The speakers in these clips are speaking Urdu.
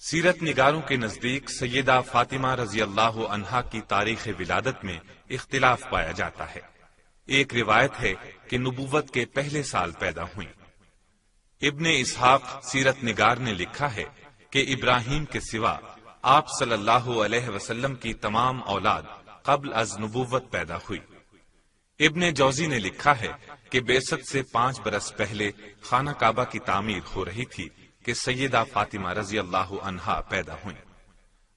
سیرت نگاروں کے نزدیک سیدہ فاطمہ رضی اللہ عنہا کی تاریخ ولادت میں اختلاف پایا جاتا ہے۔ ایک روایت ہے کہ نبوت کے پہلے سال پیدا ہوئیں۔ ابن اسحاق سیرت نگار نے لکھا ہے کہ ابراہیم کے سوا آپ صلی اللہ علیہ وسلم کی تمام اولاد قبل از نبوت پیدا ہوئی۔ ابن جوزی نے لکھا ہے کہ بعثت سے 5 برس پہلے خانہ کعبہ کی تعمیر ہو رہی تھی کہ سیدہ فاطمہ رضی اللہ عنہا پیدا ہوئیں۔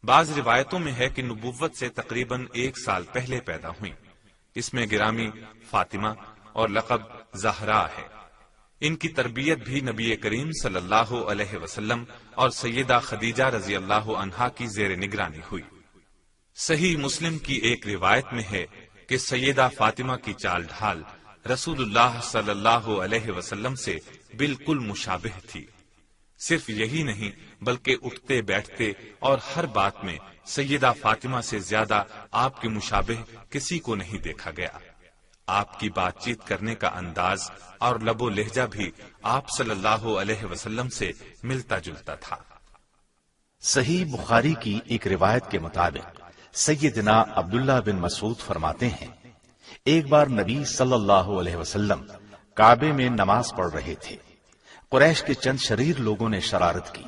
بعض روایتوں میں ہے کہ نبوت سے تقریباً 1 سال پہلے پیدا ہوئیں۔ اس میں گرامی فاطمہ اور لقب زہرا ہے۔ ان کی تربیت بھی نبی کریم صلی اللہ علیہ وسلم اور سیدہ خدیجہ رضی اللہ عنہا کی زیر نگرانی ہوئی۔ صحیح مسلم کی ایک روایت میں ہے کہ سیدہ فاطمہ کی چال ڈھال رسول اللہ صلی اللہ علیہ وسلم سے بالکل مشابہ تھی۔ صرف یہی نہیں بلکہ اٹھتے بیٹھتے اور ہر بات میں سیدہ فاطمہ سے زیادہ آپ کے مشابہ کسی کو نہیں دیکھا گیا۔ آپ کی بات چیت کرنے کا انداز اور لب و لہجہ بھی آپ صلی اللہ علیہ وسلم سے ملتا جلتا تھا۔ صحیح بخاری کی ایک روایت کے مطابق سیدنا عبداللہ بن مسعود فرماتے ہیں، ایک بار نبی صلی اللہ علیہ وسلم کعبے میں نماز پڑھ رہے تھے۔ قریش کے چند شریر لوگوں نے شرارت کی۔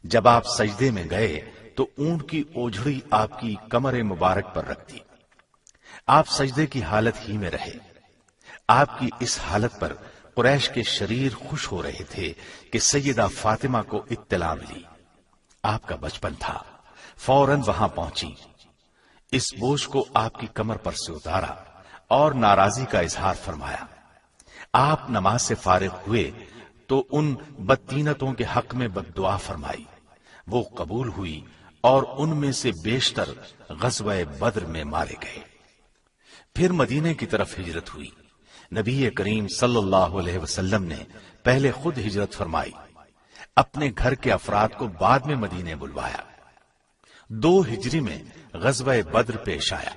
جب آپ سجدے میں گئے تو اونٹ کی اوجھڑی آپ کی کمر مبارک پر رکھ دی۔ آپ سجدے کی حالت ہی میں رہے۔ آپ کی اس حالت پر قریش کے شریر خوش ہو رہے تھے کہ سیدہ فاطمہ کو اطلاع ملی۔ آپ کا بچپن تھا، فوراً وہاں پہنچی، اس بوجھ کو آپ کی کمر پر سے اتارا اور ناراضی کا اظہار فرمایا۔ آپ نماز سے فارغ ہوئے تو ان بدطینتوں کے حق میں بد دعا فرمائی، وہ قبول ہوئی اور ان میں سے بیشتر غزوہ بدر میں مارے گئے۔ پھر مدینے کی طرف ہجرت ہوئی۔ نبی کریم صلی اللہ علیہ وسلم نے پہلے خود ہجرت فرمائی، اپنے گھر کے افراد کو بعد میں مدینے بلوایا۔ 2 ہجری میں غزوہ بدر پیش آیا۔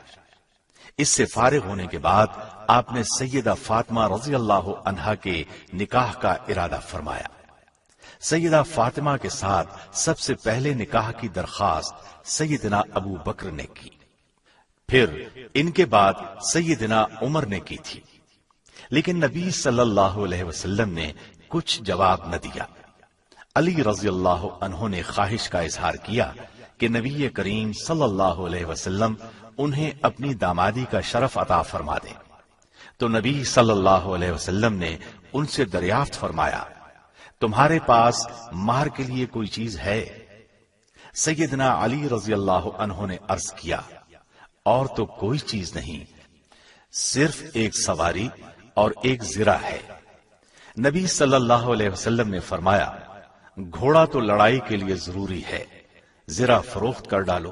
اس سے فارغ ہونے کے بعد آپ نے سیدہ فاطمہ رضی اللہ عنہا کے نکاح کا ارادہ فرمایا۔ سیدہ فاطمہ کے ساتھ سب سے پہلے نکاح کی درخواست سیدنا ابو بکر نے کی، پھر ان کے بعد سیدنا عمر نے کی تھی، لیکن نبی صلی اللہ علیہ وسلم نے کچھ جواب نہ دیا۔ علی رضی اللہ عنہ نے خواہش کا اظہار کیا کہ نبی کریم صلی اللہ علیہ وسلم انہیں اپنی دامادی کا شرف عطا فرما دیں، تو نبی صلی اللہ علیہ وسلم نے ان سے دریافت فرمایا، تمہارے پاس مہر کے لیے کوئی چیز ہے؟ سیدنا علی رضی اللہ عنہ نے عرض کیا، اور تو کوئی چیز نہیں، صرف ایک سواری اور ایک زرہ ہے۔ نبی صلی اللہ علیہ وسلم نے فرمایا، گھوڑا تو لڑائی کے لیے ضروری ہے، زرہ فروخت کر ڈالو۔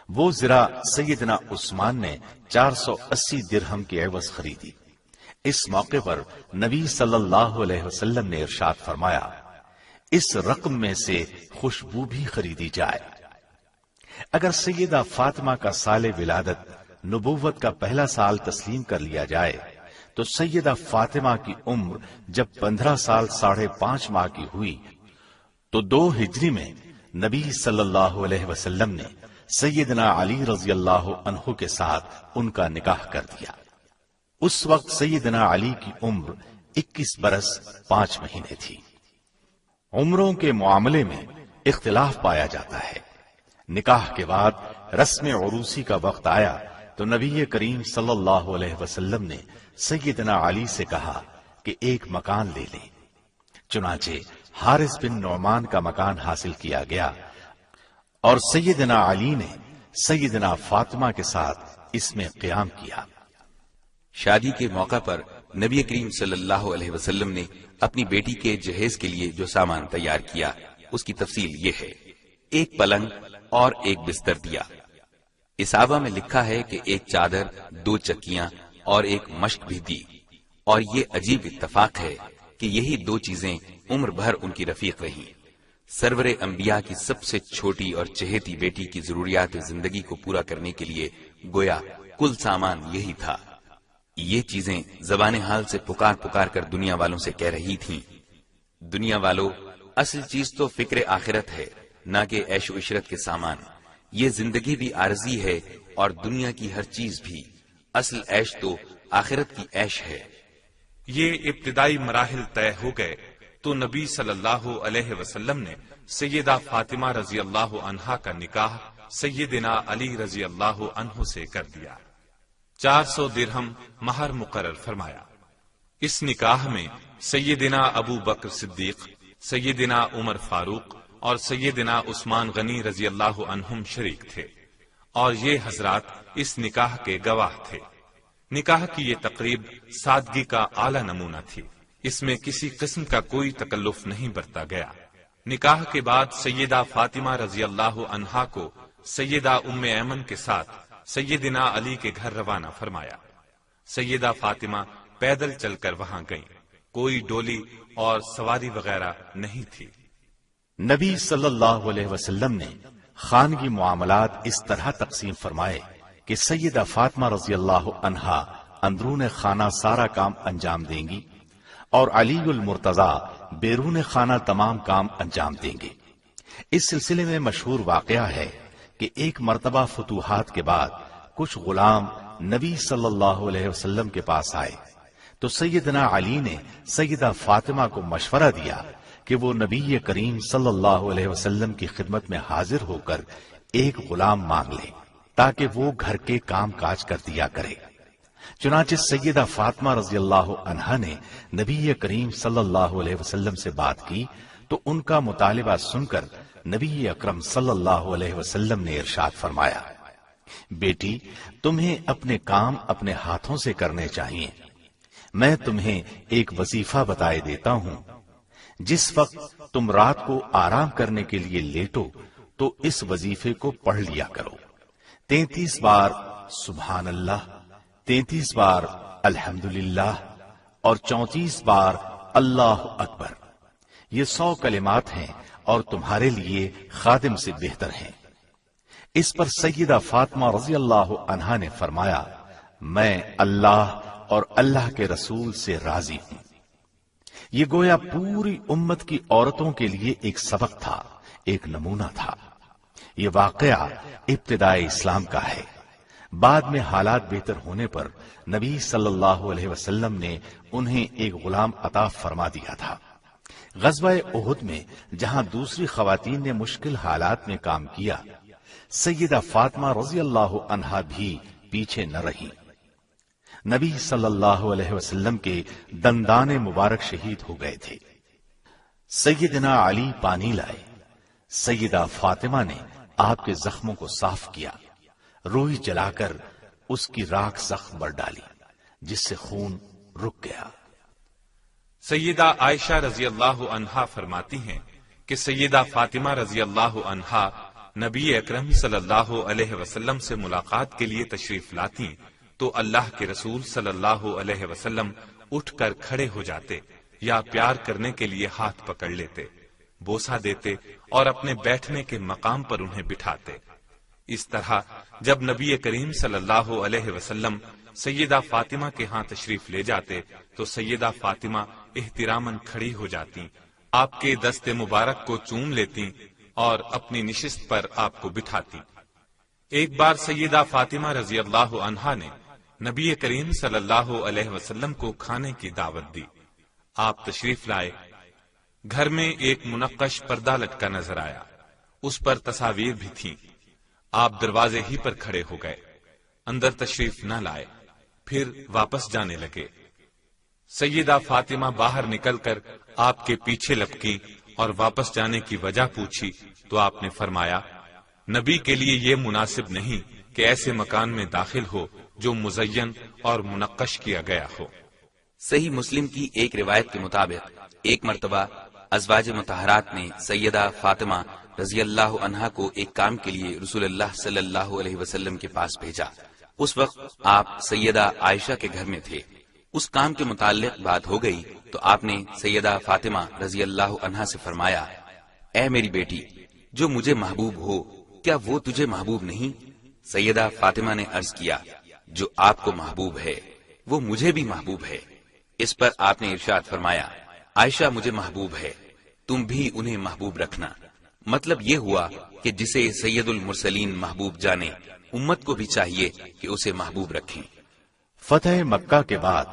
وہ زرہ سیدنا عثمان نے 480 درہم کی عوض خریدی۔ اس موقع پر نبی صلی اللہ علیہ وسلم نے ارشاد فرمایا، اس رقم میں سے خوشبو بھی خریدی جائے۔ اگر سیدہ فاطمہ کا سال ولادت نبوت کا پہلا سال تسلیم کر لیا جائے تو سیدہ فاطمہ کی عمر جب 15 سال 5.5 ماہ کی ہوئی تو 2 ہجری میں نبی صلی اللہ علیہ وسلم نے سیدنا علی رضی اللہ عنہ کے ساتھ ان کا نکاح کر دیا۔ اس وقت سیدنا علی کی عمر 21 برس 5 مہینے تھی۔ عمروں کے معاملے میں اختلاف پایا جاتا ہے۔ نکاح کے بعد رسم عروسی کا وقت آیا تو نبی کریم صلی اللہ علیہ وسلم نے سیدنا علی سے کہا کہ ایک مکان لے لیں۔ چنانچہ حارث بن نعمان کا مکان حاصل کیا گیا اور سیدنا علی نے سیدنا فاطمہ کے ساتھ اس میں قیام کیا۔ شادی کے موقع پر نبی کریم صلی اللہ علیہ وسلم نے اپنی بیٹی کے جہیز کے لیے جو سامان تیار کیا اس کی تفصیل یہ ہے، ایک پلنگ اور ایک بستر دیا۔ اصحابہ میں لکھا ہے کہ ایک چادر، 2 چکیاں اور ایک مشک بھی دی، اور یہ عجیب اتفاق ہے کہ یہی 2 چیزیں عمر بھر ان کی رفیق رہیں۔ سرور انبیاء کی سب سے چھوٹی اور چہیتی بیٹی کی ضروریات زندگی کو پورا کرنے کے لیے گویا کل سامان یہی تھا۔ یہ چیزیں زبان حال سے پکار پکار کر دنیا والوں سے کہہ رہی تھیں، دنیا والوں، اصل چیز تو فکر آخرت ہے، نہ کہ عیش و عشرت کے سامان۔ یہ زندگی بھی عارضی ہے اور دنیا کی ہر چیز بھی، اصل عیش تو آخرت کی عیش ہے۔ یہ ابتدائی مراحل طے ہو گئے تو نبی صلی اللہ علیہ وسلم نے سیدہ فاطمہ رضی اللہ عنہا کا نکاح سیدنا علی رضی اللہ عنہ سے کر دیا۔ 400 درہم مہر مقرر فرمایا۔ اس نکاح میں سیدنا ابو بکر صدیق، سیدنا عمر فاروق اور سیدنا عثمان غنی رضی اللہ عنہم شریک تھے، اور یہ حضرات اس نکاح کے گواہ تھے۔ نکاح کی یہ تقریب سادگی کا اعلیٰ نمونہ تھی، اس میں کسی قسم کا کوئی تکلف نہیں برتا گیا۔ نکاح کے بعد سیدہ فاطمہ رضی اللہ عنہا کو سیدہ ام ایمن کے ساتھ سیدنا علی کے گھر روانہ فرمایا۔ سیدہ فاطمہ پیدل چل کر وہاں گئیں، کوئی ڈولی اور سواری وغیرہ نہیں تھی۔ نبی صلی اللہ علیہ وسلم نے خانگی معاملات اس طرح تقسیم فرمائے کہ سیدہ فاطمہ رضی اللہ عنہا اندرون خانہ سارا کام انجام دیں گی اور علی المرتضیٰ بیرون خانہ تمام کام انجام دیں گے۔ اس سلسلے میں مشہور واقعہ ہے کہ ایک مرتبہ فتوحات کے بعد کچھ غلام نبی صلی اللہ علیہ وسلم کے پاس آئے تو سیدنا علی نے سیدہ فاطمہ کو مشورہ دیا کہ وہ نبی کریم صلی اللہ علیہ وسلم کی خدمت میں حاضر ہو کر ایک غلام مانگ لے تاکہ وہ گھر کے کام کاج کر دیا کرے۔ چنانچہ سیدہ فاطمہ رضی اللہ عنہا نے نبی کریم صلی اللہ علیہ وسلم سے بات کی تو ان کا مطالبہ سن کر نبی اکرم صلی اللہ علیہ وسلم نے ارشاد فرمایا، بیٹی تمہیں اپنے کام اپنے ہاتھوں سے کرنے چاہیے۔ میں تمہیں ایک وظیفہ بتائے دیتا ہوں، جس وقت تم رات کو آرام کرنے کے لیے لیٹو تو اس وظیفے کو پڑھ لیا کرو۔ 33 بار سبحان اللہ، 33 بار الحمدللہ اور 34 بار اللہ اکبر۔ یہ 100 کلمات ہیں اور تمہارے لیے خادم سے بہتر ہیں۔ اس پر سیدہ فاطمہ رضی اللہ عنہا نے فرمایا، میں اللہ اور اللہ کے رسول سے راضی ہوں۔ یہ گویا پوری امت کی عورتوں کے لیے ایک سبق تھا، ایک نمونہ تھا۔ یہ واقعہ ابتدائے اسلام کا ہے۔ بعد میں حالات بہتر ہونے پر نبی صلی اللہ علیہ وسلم نے انہیں ایک غلام عطا فرما دیا تھا۔ غزوہ احد میں جہاں دوسری خواتین نے مشکل حالات میں کام کیا، سیدہ فاطمہ رضی اللہ عنہا بھی پیچھے نہ رہی۔ نبی صلی اللہ علیہ وسلم کے دندان مبارک شہید ہو گئے تھے۔ سیدنا علی پانی لائے، سیدہ فاطمہ نے آپ کے زخموں کو صاف کیا، روئی جلا کر اس کی راکھ زخم پر ڈالی جس سے خون رک گیا۔ سیدہ عائشہ رضی اللہ عنہا فرماتی ہیں کہ سیدہ فاطمہ رضی اللہ عنہا نبی اکرم صلی اللہ علیہ وسلم سے ملاقات کے لیے تشریف لاتی تو اللہ کے رسول صلی اللہ علیہ وسلم اٹھ کر کھڑے ہو جاتے یا پیار کرنے کے لیے ہاتھ پکڑ لیتے، بوسہ دیتے اور اپنے بیٹھنے کے مقام پر انہیں بٹھاتے۔ اس طرح جب نبی کریم صلی اللہ علیہ وسلم سیدہ فاطمہ کے ہاں تشریف لے جاتے تو سیدہ فاطمہ احتراماً کھڑی ہو جاتی، آپ کے دست مبارک کو چوم لیتی اور اپنی نشست پر آپ کو بٹھاتی۔ ایک بار سیدہ فاطمہ رضی اللہ عنہا نے نبی کریم صلی اللہ علیہ وسلم کو کھانے کی دعوت دی۔ آپ تشریف لائے، گھر میں ایک منقش پردہ لٹکا نظر آیا، اس پر تصاویر بھی تھیں۔ آپ دروازے ہی پر کھڑے ہو گئے، اندر تشریف نہ لائے، پھر واپس جانے لگے۔ سیدہ فاطمہ باہر نکل کر آپ کے پیچھے لپکی اور واپس جانے کی وجہ پوچھی تو آپ نے فرمایا، نبی کے لیے یہ مناسب نہیں کہ ایسے مکان میں داخل ہو جو مزین اور منقش کیا گیا ہو۔ صحیح مسلم کی ایک روایت کے مطابق ایک مرتبہ ازواج مطہرات نے سیدہ فاطمہ رضی اللہ عنہا کو ایک کام کے لیے رسول اللہ صلی اللہ علیہ وسلم کے پاس بھیجا۔ اس وقت آپ سیدہ عائشہ کے گھر میں تھے۔ اس کام کے متعلق بات ہو گئی تو آپ نے سیدہ فاطمہ رضی اللہ عنہا سے فرمایا، اے میری بیٹی، جو مجھے محبوب ہو کیا وہ تجھے محبوب نہیں؟ سیدہ فاطمہ نے عرض کیا، جو آپ کو محبوب ہے وہ مجھے بھی محبوب ہے۔ اس پر آپ نے ارشاد فرمایا، عائشہ مجھے محبوب ہے، تم بھی انہیں محبوب رکھنا۔ مطلب یہ ہوا کہ جسے سید المرسلین محبوب جانے، امت کو بھی چاہیے کہ اسے محبوب رکھیں۔ فتح مکہ کے بعد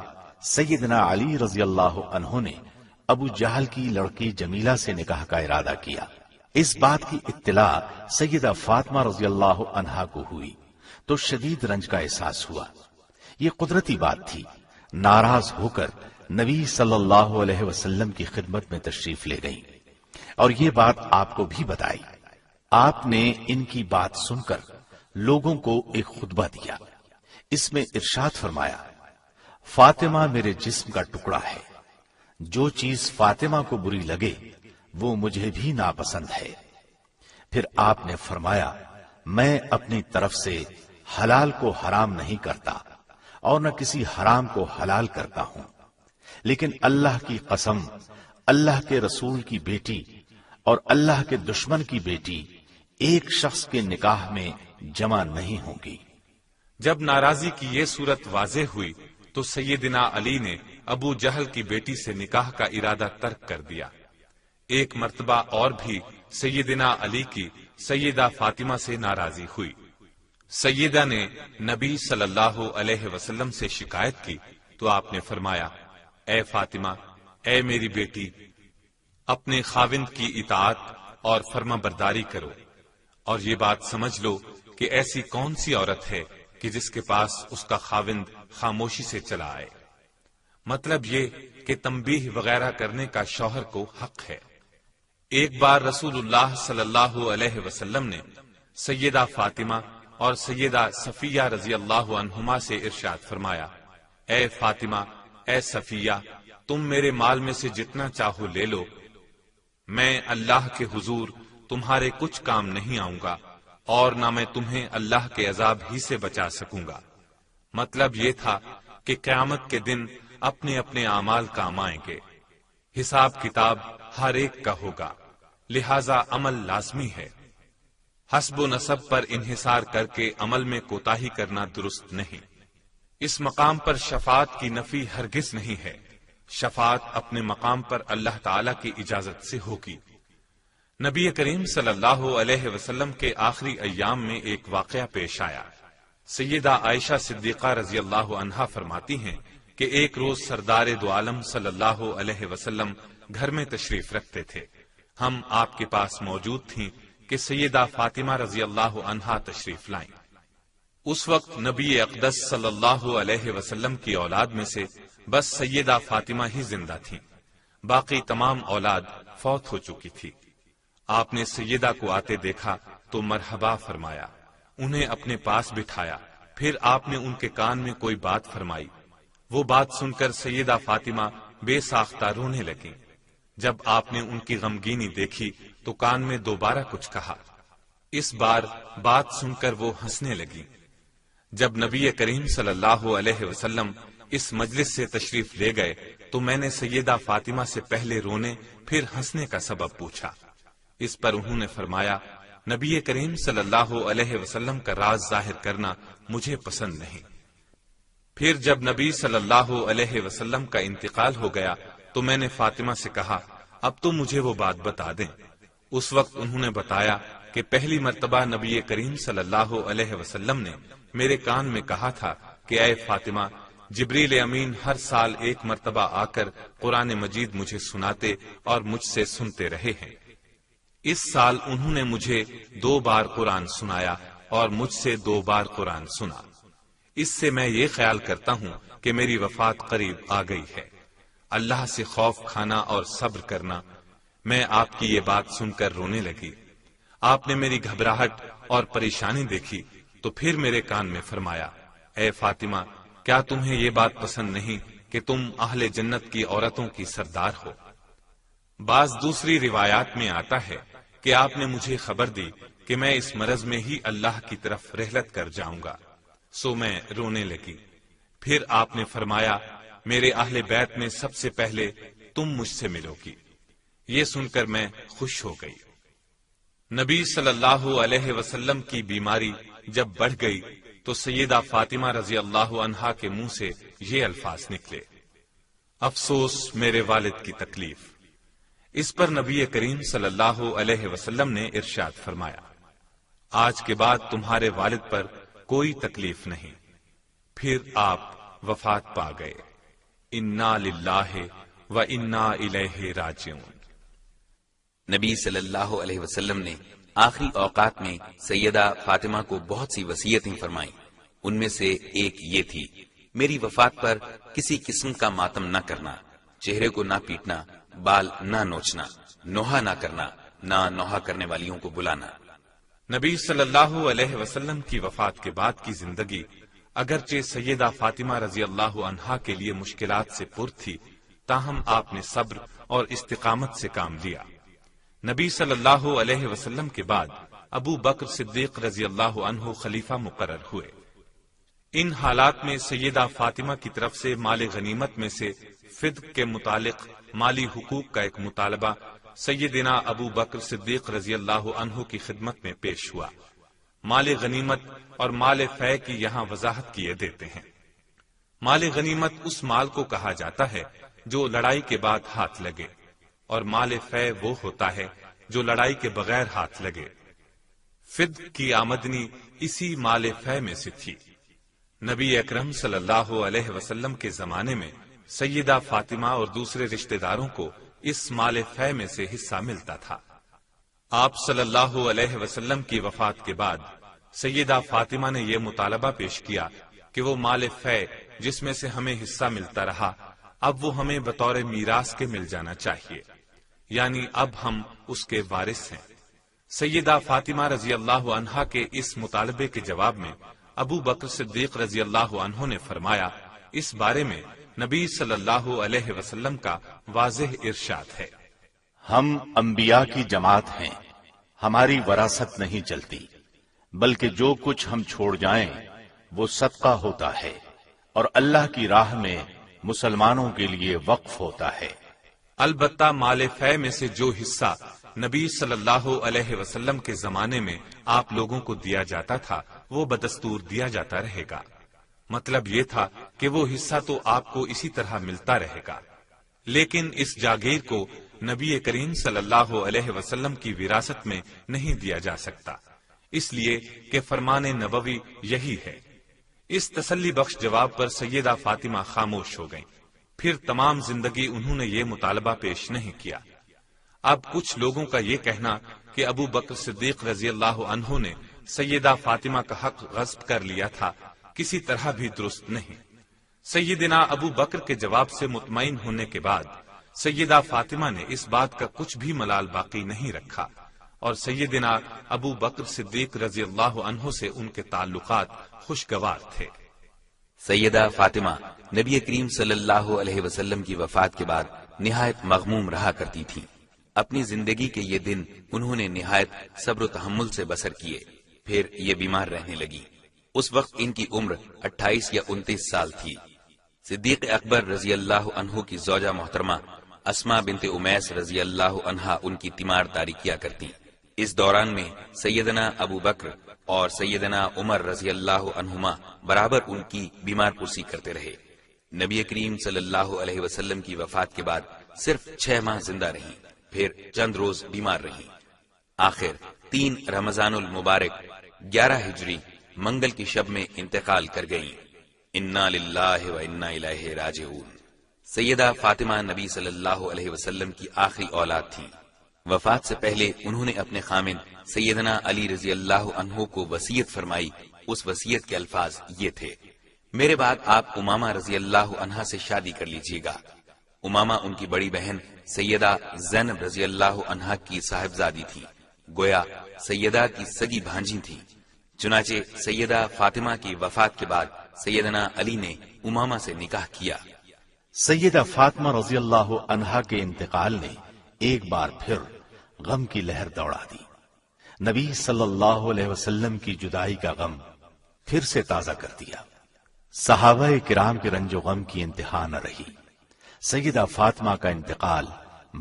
سیدنا علی رضی اللہ عنہ نے ابو جہل کی لڑکی جمیلہ سے نکاح کا ارادہ کیا۔ اس بات کی اطلاع سیدہ فاطمہ رضی اللہ عنہا کو ہوئی تو شدید رنج کا احساس ہوا۔ یہ قدرتی بات تھی۔ ناراض ہو کر نبی صلی اللہ علیہ وسلم کی خدمت میں تشریف لے گئی اور یہ بات آپ کو بھی بتائی۔ آپ نے ان کی بات سن کر لوگوں کو ایک خطبہ دیا۔ اس میں ارشاد فرمایا، فاطمہ میرے جسم کا ٹکڑا ہے، جو چیز فاطمہ کو بری لگے وہ مجھے بھی ناپسند ہے۔ پھر آپ نے فرمایا، میں اپنی طرف سے حلال کو حرام نہیں کرتا اور نہ کسی حرام کو حلال کرتا ہوں، لیکن اللہ کی قسم، اللہ کے رسول کی بیٹی اور اللہ کے دشمن کی بیٹی ایک شخص کے نکاح میں جمع نہیں ہوں گی۔ جب ناراضی کی یہ صورت واضح ہوئی تو سیدنا علی نے ابو جہل کی بیٹی سے نکاح کا ارادہ ترک کر دیا۔ ایک مرتبہ اور بھی سیدنا علی کی سیدہ فاطمہ سے ناراضی ہوئی۔ سیدہ نے نبی صلی اللہ علیہ وسلم سے شکایت کی تو آپ نے فرمایا، اے فاطمہ، اے میری بیٹی، اپنے خاوند کی اطاعت اور فرما برداری کرو، اور یہ بات سمجھ لو کہ ایسی کون سی عورت ہے کہ جس کے پاس اس کا خاوند خاموشی سے چلا آئے۔ مطلب یہ کہ تنبیہ وغیرہ کرنے کا شوہر کو حق ہے۔ ایک بار رسول اللہ صلی اللہ علیہ وسلم نے سیدہ فاطمہ اور سیدہ صفیہ رضی اللہ عنہما سے ارشاد فرمایا، اے فاطمہ، اے صفیہ، تم میرے مال میں سے جتنا چاہو لے لو، میں اللہ کے حضور تمہارے کچھ کام نہیں آؤں گا اور نہ میں تمہیں اللہ کے عذاب ہی سے بچا سکوں گا۔ مطلب یہ تھا کہ قیامت کے دن اپنے اپنے اعمال کام آئیں گے، حساب کتاب ہر ایک کا ہوگا، لہذا عمل لازمی ہے۔ حسب و نسب پر انحصار کر کے عمل میں کوتاہی کرنا درست نہیں۔ اس مقام پر شفاعت کی نفی ہرگز نہیں ہے۔ شفاعت اپنے مقام پر اللہ تعالی کی اجازت سے ہوگی۔ نبی کریم صلی اللہ علیہ وسلم کے آخری ایام میں ایک واقعہ پیش آیا۔ سیدہ عائشہ صدیقہ رضی اللہ عنہا فرماتی ہیں کہ ایک روز سردار دو عالم صلی اللہ علیہ وسلم گھر میں تشریف رکھتے تھے۔ ہم آپ کے پاس موجود تھیں کہ سیدہ فاطمہ رضی اللہ عنہا تشریف لائیں۔ اس وقت نبی اقدس صلی اللہ علیہ وسلم کی اولاد میں سے بس سیدہ فاطمہ ہی زندہ تھیں، باقی تمام اولاد فوت ہو چکی تھی۔ آپ نے سیدہ کو آتے دیکھا تو مرحبا فرمایا، انہیں اپنے پاس بٹھایا، پھر آپ نے ان کے کان میں کوئی بات فرمائی۔ وہ بات سن کر سیدہ فاطمہ بے ساختہ رونے لگیں۔ جب آپ نے ان کی غمگینی دیکھی تو کان میں دوبارہ کچھ کہا۔ اس بار بات سن کر وہ ہنسنے لگی۔ جب نبی کریم صلی اللہ علیہ وسلم اس مجلس سے تشریف لے گئے تو میں نے سیدہ فاطمہ سے پہلے رونے پھر ہنسنے کا سبب پوچھا۔ اس پر انہوں نے فرمایا، نبی کریم صلی اللہ علیہ وسلم کا راز ظاہر کرنا مجھے پسند نہیں۔ پھر جب نبی صلی اللہ علیہ وسلم کا انتقال ہو گیا تو میں نے فاطمہ سے کہا، اب تو مجھے وہ بات بتا دیں۔ اس وقت انہوں نے بتایا کہ پہلی مرتبہ نبی کریم صلی اللہ علیہ وسلم نے میرے کان میں کہا تھا کہ اے فاطمہ، جبریل امین ہر سال ایک مرتبہ آ کر قرآن مجید مجھے سناتے اور مجھ سے سنتے رہے ہیں۔ اس سال انہوں نے مجھے 2 بار قرآن سنایا اور مجھ سے 2 بار قرآن سنا۔ اس سے میں یہ خیال کرتا ہوں کہ میری وفات قریب آ گئی ہے۔ اللہ سے خوف کھانا اور صبر کرنا۔ میں آپ کی یہ بات سن کر رونے لگی۔ آپ نے میری گھبراہٹ اور پریشانی دیکھی تو پھر میرے کان میں فرمایا، اے فاطمہ، کیا تمہیں یہ بات پسند نہیں کہ تم اہل جنت کی عورتوں کی سردار ہو؟ بعض دوسری روایات میں آتا ہے کہ آپ نے مجھے خبر دی کہ میں اس مرض میں ہی اللہ کی طرف رحلت کر جاؤں گا، سو میں رونے لگی۔ پھر آپ نے فرمایا، میرے اہل بیت میں سب سے پہلے تم مجھ سے ملو گی۔ یہ سن کر میں خوش ہو گئی۔ نبی صلی اللہ علیہ وسلم کی بیماری جب بڑھ گئی تو سیدہ فاطمہ رضی اللہ عنہا کے منہ سے یہ الفاظ نکلے، افسوس میرے والد کی تکلیف۔ اس پر نبی کریم صلی اللہ علیہ وسلم نے ارشاد فرمایا، آج کے بعد تمہارے والد پر کوئی تکلیف نہیں۔ پھر آپ وفات پا گئے۔ انا للہ و انا الیہ راجعون۔ نبی صلی اللہ علیہ وسلم نے آخری اوقات میں سیدہ فاطمہ کو بہت سی وصیتیں فرمائیں۔ ان میں سے ایک یہ تھی، میری وفات پر کسی قسم کا ماتم نہ کرنا، چہرے کو نہ پیٹنا، بال نہ نوچنا، نوحہ نہ کرنا، نہ نوحہ کرنے والیوں کو بلانا۔ نبی صلی اللہ علیہ وسلم کی وفات کے بعد کی زندگی اگرچہ سیدہ فاطمہ رضی اللہ عنہا کے لیے مشکلات سے پر تھی، تاہم آپ نے صبر اور استقامت سے کام لیا۔ نبی صلی اللہ علیہ وسلم کے بعد ابو بکر صدیق رضی اللہ عنہ خلیفہ مقرر ہوئے۔ ان حالات میں سیدہ فاطمہ کی طرف سے مال غنیمت میں سے فدق کے متعلق مالی حقوق کا ایک مطالبہ سیدنا ابو بکر صدیق رضی اللہ عنہ کی خدمت میں پیش ہوا۔ مال غنیمت اور مال فے کی یہاں وضاحت کیے دیتے ہیں۔ مال غنیمت اس مال کو کہا جاتا ہے جو لڑائی کے بعد ہاتھ لگے، اور مال فے وہ ہوتا ہے جو لڑائی کے بغیر ہاتھ لگے۔ فدق کی آمدنی اسی مال فے میں سے تھی۔ نبی اکرم صلی اللہ علیہ وسلم کے زمانے میں سیدہ فاطمہ اور دوسرے رشتہ داروں کو اس مال فے میں سے حصہ ملتا تھا۔ آپ صلی اللہ علیہ وسلم کی وفات کے بعد سیدہ فاطمہ نے یہ مطالبہ پیش کیا کہ وہ مال فے جس میں سے ہمیں حصہ ملتا رہا، اب وہ ہمیں بطور میراث کے مل جانا چاہیے، یعنی اب ہم اس کے وارث ہیں۔ سیدہ فاطمہ رضی اللہ عنہا کے اس مطالبے کے جواب میں ابو بکر صدیق رضی اللہ عنہ نے فرمایا، اس بارے میں نبی صلی اللہ علیہ وسلم کا واضح ارشاد ہے، ہم انبیاء کی جماعت ہیں، ہماری وراثت نہیں چلتی، بلکہ جو کچھ ہم چھوڑ جائیں وہ صدقہ ہوتا ہے اور اللہ کی راہ میں مسلمانوں کے لیے وقف ہوتا ہے۔ البتہ مال فے میں سے جو حصہ نبی صلی اللہ علیہ وسلم کے زمانے میں آپ لوگوں کو دیا جاتا تھا وہ بدستور دیا جاتا رہے گا۔ مطلب یہ تھا کہ وہ حصہ تو آپ کو اسی طرح ملتا رہے گا، لیکن اس جاگیر کو نبی کریم صلی اللہ علیہ وسلم کی وراثت میں نہیں دیا جا سکتا، اس لیے کہ فرمان نبوی یہی ہے۔ اس تسلی بخش جواب پر سیدہ فاطمہ خاموش ہو گئیں، پھر تمام زندگی انہوں نے یہ مطالبہ پیش نہیں کیا۔ اب کچھ لوگوں کا یہ کہنا کہ ابو بکر صدیق رضی اللہ عنہ نے سیدہ فاطمہ کا حق غصب کر لیا تھا، کسی طرح بھی درست نہیں۔ سیدنا ابو بکر کے جواب سے مطمئن ہونے کے بعد سیدہ فاطمہ نے اس بات کا کچھ بھی ملال باقی نہیں رکھا، اور سیدنا ابو بکر صدیق رضی اللہ عنہ سے ان کے تعلقات خوشگوار تھے۔ سیدہ فاطمہ نبی کریم صلی اللہ علیہ وسلم کی وفات کے بعد نہایت مغموم رہا کرتی تھیں۔ اپنی زندگی کے یہ دن انہوں نے نہایت صبر و تحمل سے بسر کیے، پھر یہ بیمار رہنے لگی۔ اس وقت ان کی عمر 28 یا 29 سال تھی۔ صدیق اکبر رضی اللہ عنہ کی زوجہ محترمہ اسماء بنت امیس رضی اللہ عنہا ان کی تیمار داری کیا کرتی۔ اس دوران میں سیدنا ابو بکر اور سیدنا عمر رضی اللہ عنہما برابر ان کی بیمار پرسی کرتے رہے۔ نبی کریم صلی اللہ علیہ وسلم کی وفات کے بعد صرف 6 ماہ زندہ رہیں، پھر چند روز بیمار رہیں۔ آخر 3 رمضان المبارک 11 ہجری منگل کی شب میں انتقال کر گئیں۔ انا للہ و انا الیہ راجعون۔ سیدہ فاطمہ نبی صلی اللہ علیہ وسلم کی آخری اولاد تھیں۔ وفات سے پہلے انہوں نے اپنے خامند سیدنا علی رضی اللہ عنہ کو وصیت فرمائی۔ اس وصیت کے الفاظ یہ تھے، میرے بعد آپ امامہ رضی اللہ عنہا سے شادی کر لیجیے گا۔ امامہ ان کی بڑی بہن سیدہ زینب رضی اللہ عنہا کی صاحبزادی تھی، گویا سیدہ کی سگی بھانجی تھی۔ چنانچہ سیدہ فاطمہ کی وفات کے بعد سیدنا علی نے امامہ سے نکاح کیا۔ سیدہ فاطمہ رضی اللہ عنہا کے انتقال نے ایک بار پھر غم کی لہر دوڑا دی۔ نبی صلی اللہ علیہ وسلم کی جدائی کا غم پھر سے تازہ کر دیا۔ صحابہ کرام کے رنج و غم کی انتہا نہ رہی۔ سیدہ فاطمہ کا انتقال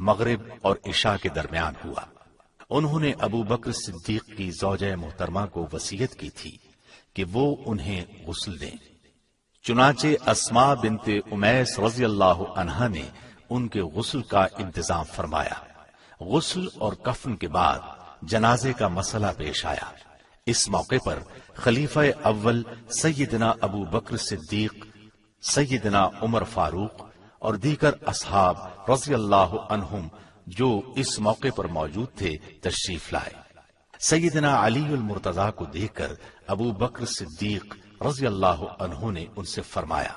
مغرب اور عشاء کے درمیان ہوا۔ انہوں نے ابو بکر صدیق کی زوجہ محترمہ کو وصیت کی تھی کہ وہ انہیں غسل دیں۔ چنانچہ اسماء بنت امیس رضی اللہ عنہا نے ان کے غسل کا انتظام فرمایا۔ غسل اور کفن کے بعد جنازے کا مسئلہ پیش آیا۔ اس موقع پر خلیفہ اول سیدنا ابو بکر صدیق، سیدنا عمر فاروق اور دیگر اصحاب رضی اللہ عنہم جو اس موقع پر موجود تھے تشریف لائے۔ سیدنا علی المرتضیٰ کو دیکھ کر ابو بکر صدیق رضی اللہ عنہ نے ان سے فرمایا،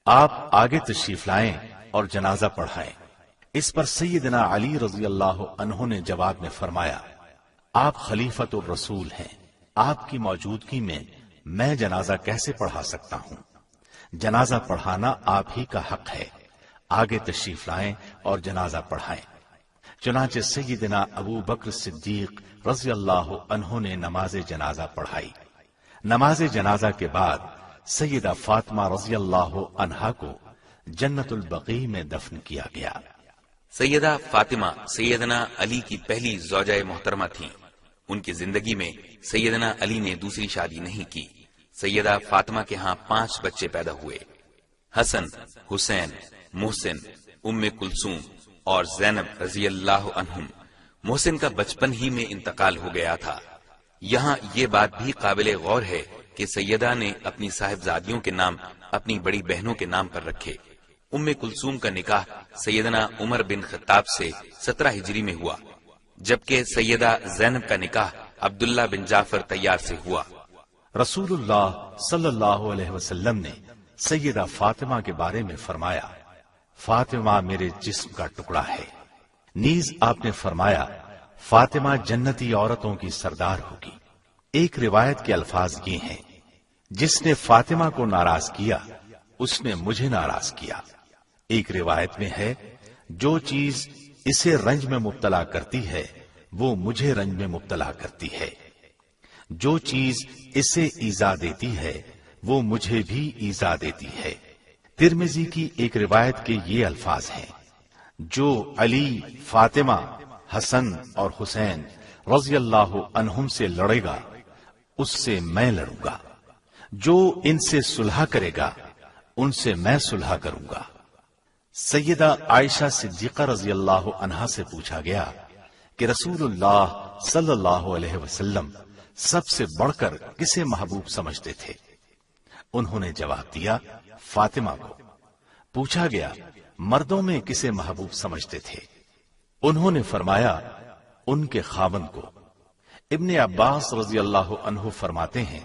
آپ آگے تشریف لائیں اور جنازہ پڑھائیں۔ اس پر سیدنا علی رضی اللہ عنہ نے جواب میں فرمایا، آپ خلیفۃ الرسول ہیں، آپ کی موجودگی میں جنازہ کیسے پڑھا سکتا ہوں؟ جنازہ پڑھانا آپ ہی کا حق ہے، آگے تشریف لائیں اور جنازہ پڑھائیں۔ چنانچہ سیدنا ابو بکر صدیق رضی اللہ عنہ نے نماز جنازہ پڑھائی۔ نماز جنازہ کے بعد سیدہ فاطمہ رضی اللہ عنہا کو جنت البقیع میں دفن کیا گیا۔ سیدہ فاطمہ سیدنا علی کی پہلی زوجہ محترمہ تھیں۔ ان کی زندگی میں سیدنا علی نے دوسری شادی نہیں کی۔ سیدہ فاطمہ کے ہاں 5 بچے پیدا ہوئے، حسن، حسین، محسن، ام کلثوم اور زینب رضی اللہ عنہم۔ محسن کا بچپن ہی میں انتقال ہو گیا تھا۔ یہاں یہ بات بھی قابل غور ہے کہ سیدہ نے اپنی صاحبزادیوں کے نام اپنی بڑی بہنوں کے نام پر رکھے۔ ام کلثوم کا نکاح سیدنا عمر بن خطاب سے 17 ہجری میں ہوا، جبکہ سیدہ زینب کا نکاح عبداللہ بن جعفر طیار سے ہوا۔ رسول اللہ صلی اللہ علیہ وسلم نے سیدہ فاطمہ کے بارے میں فرمایا، فاطمہ میرے جسم کا ٹکڑا ہے۔ نیز آپ نے فرمایا، فاطمہ جنتی عورتوں کی سردار ہوگی۔ ایک روایت کے الفاظ یہ ہیں، جس نے فاطمہ کو ناراض کیا اس نے مجھے ناراض کیا۔ ایک روایت میں ہے، جو چیز اسے رنج میں مبتلا کرتی ہے وہ مجھے رنج میں مبتلا کرتی ہے، جو چیز اسے ایذا دیتی ہے وہ مجھے بھی ایذا دیتی ہے۔ ترمذی کی ایک روایت کے یہ الفاظ ہیں، جو علی، فاطمہ، حسن اور حسین رضی اللہ عنہم سے لڑے گا اس سے میں لڑوں گا، جو ان سے صلح کرے گا ان سے میں صلح کروں گا۔ سیدہ عائشہ صدیقہ رضی اللہ عنہا سے پوچھا گیا کہ رسول اللہ صلی اللہ علیہ وسلم سب سے بڑھ کر کسے محبوب سمجھتے تھے؟ انہوں نے جواب دیا، فاطمہ کو۔ پوچھا گیا، مردوں میں کسے محبوب سمجھتے تھے؟ انہوں نے فرمایا، ان کے خاوند کو۔ ابن عباس رضی اللہ عنہ فرماتے ہیں،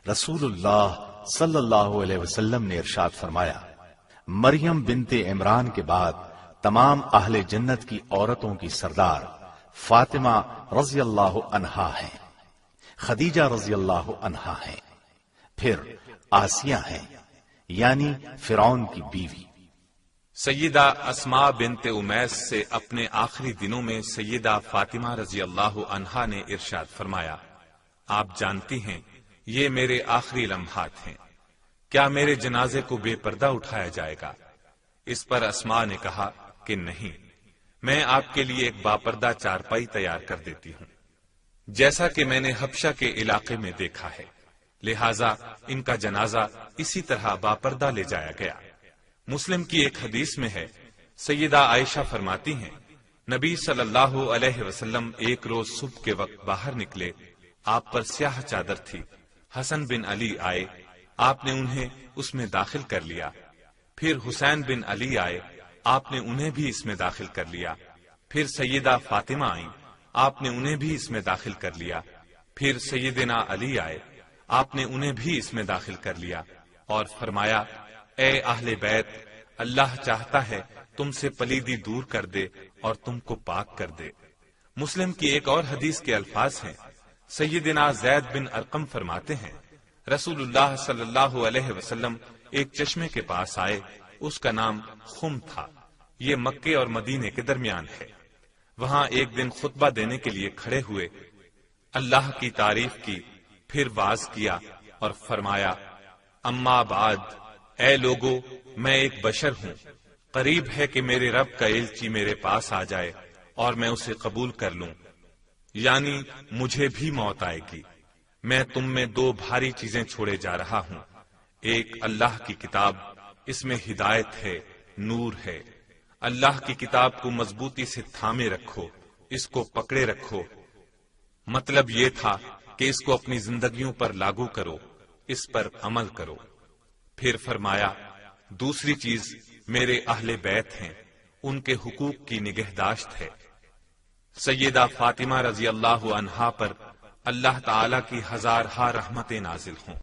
رسول اللہ صلی اللہ علیہ وسلم نے ارشاد فرمایا، مریم بنت عمران کے بعد تمام اہل جنت کی عورتوں کی سردار فاطمہ رضی اللہ عنہا ہیں، خدیجہ رضی اللہ عنہا ہیں، پھر آسیہ ہیں یعنی فرعون کی بیوی۔ سیدہ اسماء بنت امیس سے اپنے آخری دنوں میں سیدہ فاطمہ رضی اللہ عنہا نے ارشاد فرمایا، آپ جانتی ہیں یہ میرے آخری لمحات ہیں، کیا میرے جنازے کو بے پردہ اٹھایا جائے گا؟ اس پر اسماء نے کہا کہ نہیں، میں آپ کے لیے ایک باپردہ چارپائی تیار کر دیتی ہوں، جیسا کہ میں نے حبشہ کے علاقے میں دیکھا ہے، لہذا ان کا جنازہ اسی طرح باپردہ لے جایا گیا۔ مسلم کی ایک حدیث میں ہے، سیدہ عائشہ فرماتی ہیں، نبی صلی اللہ علیہ وسلم ایک روز صبح کے وقت باہر نکلے، آپ پر سیاہ چادر تھی، حسن بن علی آئے، آپ نے انہیں اس میں داخل کر لیا، پھر حسین بن علی آئے، آپ نے انہیں بھی اس میں داخل کر لیا، پھر سیدہ فاطمہ آئیں، آپ نے انہیں بھی اس میں داخل کر لیا، پھر سیدنا علی آئے، آپ نے انہیں بھی اس میں داخل کر لیا اور فرمایا، اے اہل بیت، اللہ چاہتا ہے تم سے پلیدی دور کر دے اور تم کو پاک کر دے۔ مسلم کی ایک اور حدیث کے الفاظ ہیں، سیدنا زید بن ارقم فرماتے ہیں، رسول اللہ صلی اللہ علیہ وسلم ایک چشمے کے پاس آئے، اس کا نام خم تھا، یہ مکے اور مدینے کے درمیان ہے۔ وہاں ایک دن خطبہ دینے کے لیے کھڑے ہوئے، اللہ کی تعریف کی، پھر واز کیا اور فرمایا، اما بعد، اے لوگو، میں ایک بشر ہوں، قریب ہے کہ میرے رب کا ایلچی میرے پاس آ جائے اور میں اسے قبول کر لوں، یعنی مجھے بھی موت آئے گی۔ میں تم میں 2 بھاری چیزیں چھوڑے جا رہا ہوں، ایک اللہ کی کتاب، اس میں ہدایت ہے، نور ہے، اللہ کی کتاب کو مضبوطی سے تھامے رکھو، اس کو پکڑے رکھو۔ مطلب یہ تھا کہ اس کو اپنی زندگیوں پر لاگو کرو، اس پر عمل کرو۔ پھر فرمایا، دوسری چیز میرے اہل بیت ہیں، ان کے حقوق کی نگہداشت ہے۔ سیدہ فاطمہ رضی اللہ عنہا پر اللہ تعالی کی ہزارہا رحمتیں نازل ہوں۔